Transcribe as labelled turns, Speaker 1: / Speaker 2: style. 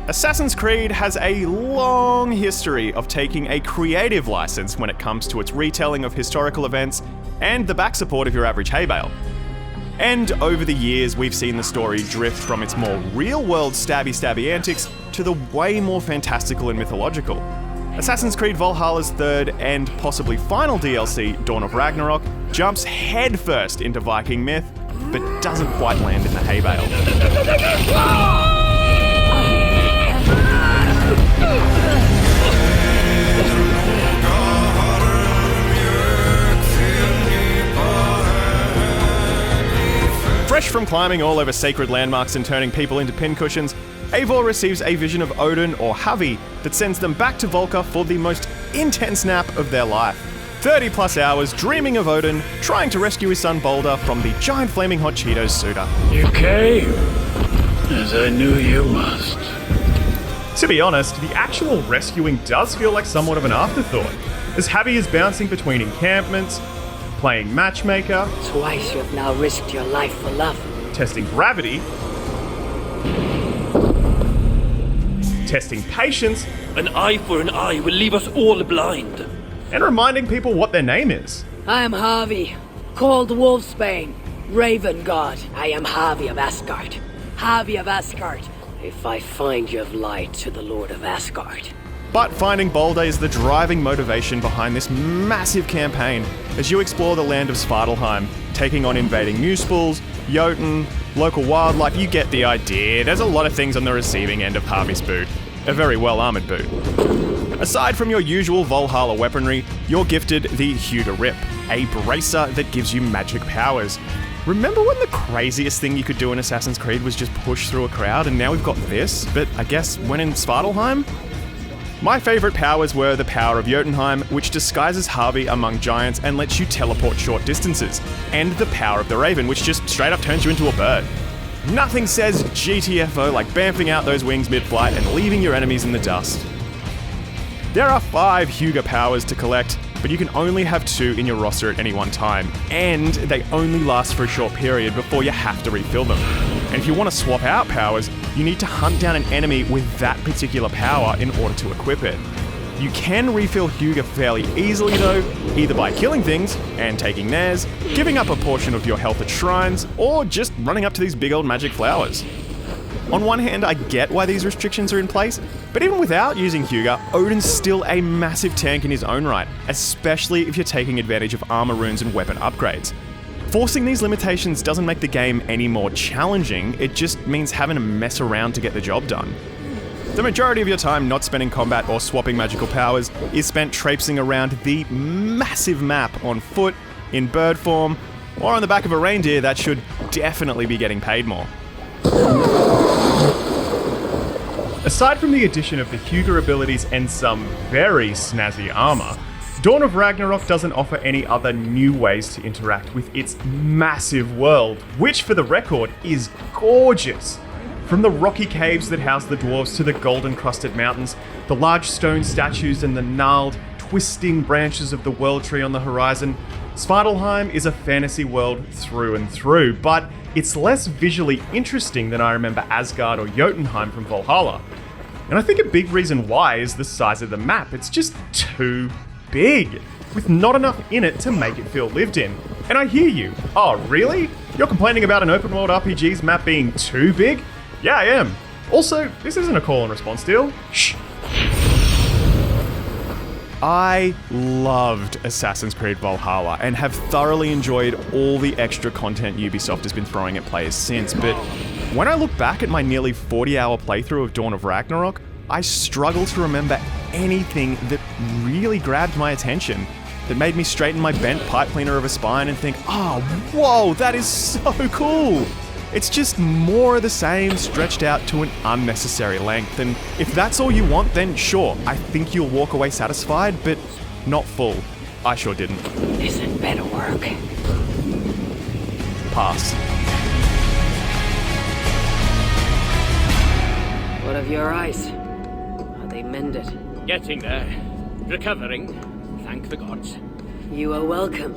Speaker 1: Assassin's Creed has a long history of taking a creative license when it comes to its retelling of historical events and the back support of your average hay bale. And over the years, we've seen the story drift from its more real-world stabby-stabby antics to the way more fantastical and mythological. Assassin's Creed Valhalla's third and possibly final DLC, Dawn of Ragnarok, jumps headfirst into Viking myth, but doesn't quite land in the hay bale. Fresh from climbing all over sacred landmarks and turning people into pincushions, Eivor receives a vision of Odin or Havi that sends them back to Volca for the most intense nap of their life. 30 plus hours dreaming of Odin, trying to rescue his son Balder from the giant flaming hot Cheetos suitor.
Speaker 2: You came, as I knew you must.
Speaker 1: To be honest, the actual rescuing does feel like somewhat of an afterthought, as Havi is bouncing between encampments, playing matchmaker,
Speaker 3: twice you have now risked your life for love,
Speaker 1: testing gravity, testing patience,
Speaker 2: an eye for an eye will leave us all blind,
Speaker 1: and reminding people what their name is.
Speaker 3: I am Havi, called Wolfsbane, Raven God. I am Havi of Asgard. Havi of Asgard. If I find you have lied to the Lord of Asgard.
Speaker 1: But finding Balder is the driving motivation behind this massive campaign as you explore the land of Svartalheim, taking on invading Muspels, Jotun, local wildlife. You get the idea. There's a lot of things on the receiving end of Havi's boot. A very well-armoured boot. Aside from your usual Valhalla weaponry, you're gifted the Huda Rip, a bracer that gives you magic powers. Remember when the craziest thing you could do in Assassin's Creed was just push through a crowd, and now we've got this, but I guess when in Svartalheim? My favourite powers were the power of Jotunheim, which disguises Havi among giants and lets you teleport short distances, and the power of the Raven, which just straight up turns you into a bird. Nothing says GTFO like bamfing out those wings mid-flight and leaving your enemies in the dust. There are 5 Huga powers to collect, but you can only have 2 in your roster at any one time, and they only last for a short period before you have to refill them. And if you want to swap out powers, you need to hunt down an enemy with that particular power in order to equip it. You can refill Huga fairly easily though, either by killing things and taking theirs, giving up a portion of your health at shrines, or just running up to these big old magic flowers. On one hand, I get why these restrictions are in place, but even without using Huga, Odin's still a massive tank in his own right, especially if you're taking advantage of armor runes and weapon upgrades. Forcing these limitations doesn't make the game any more challenging, it just means having to mess around to get the job done. The majority of your time not spent in combat or swapping magical powers is spent traipsing around the massive map on foot, in bird form, or on the back of a reindeer that should definitely be getting paid more. Aside from the addition of the Huga abilities and some very snazzy armor, Dawn of Ragnarok doesn't offer any other new ways to interact with its massive world, which for the record is gorgeous. From the rocky caves that house the dwarves to the golden-crusted mountains, the large stone statues and the gnarled, twisting branches of the World Tree on the horizon, Svartalheim is a fantasy world through and through, but it's less visually interesting than I remember Asgard or Jotunheim from Valhalla. And I think a big reason why is the size of the map. It's just too big, with not enough in it to make it feel lived in. And I hear you. Oh, really? You're complaining about an open world RPG's map being too big? Yeah, I am. Also, this isn't a call and response deal. Shh. I loved Assassin's Creed Valhalla and have thoroughly enjoyed all the extra content Ubisoft has been throwing at players since, but when I look back at my nearly 40-hour playthrough of Dawn of Ragnarok, I struggle to remember anything that really grabbed my attention, that made me straighten my bent pipe cleaner of a spine and think, oh, whoa, that is so cool. It's just more of the same stretched out to an unnecessary length, and if that's all you want, then sure, I think you'll walk away satisfied, but not full. I sure didn't.
Speaker 3: This had better work.
Speaker 1: Pass.
Speaker 3: What of your eyes? Are they mended?
Speaker 2: Getting there. Recovering. Thank the gods.
Speaker 3: You are welcome.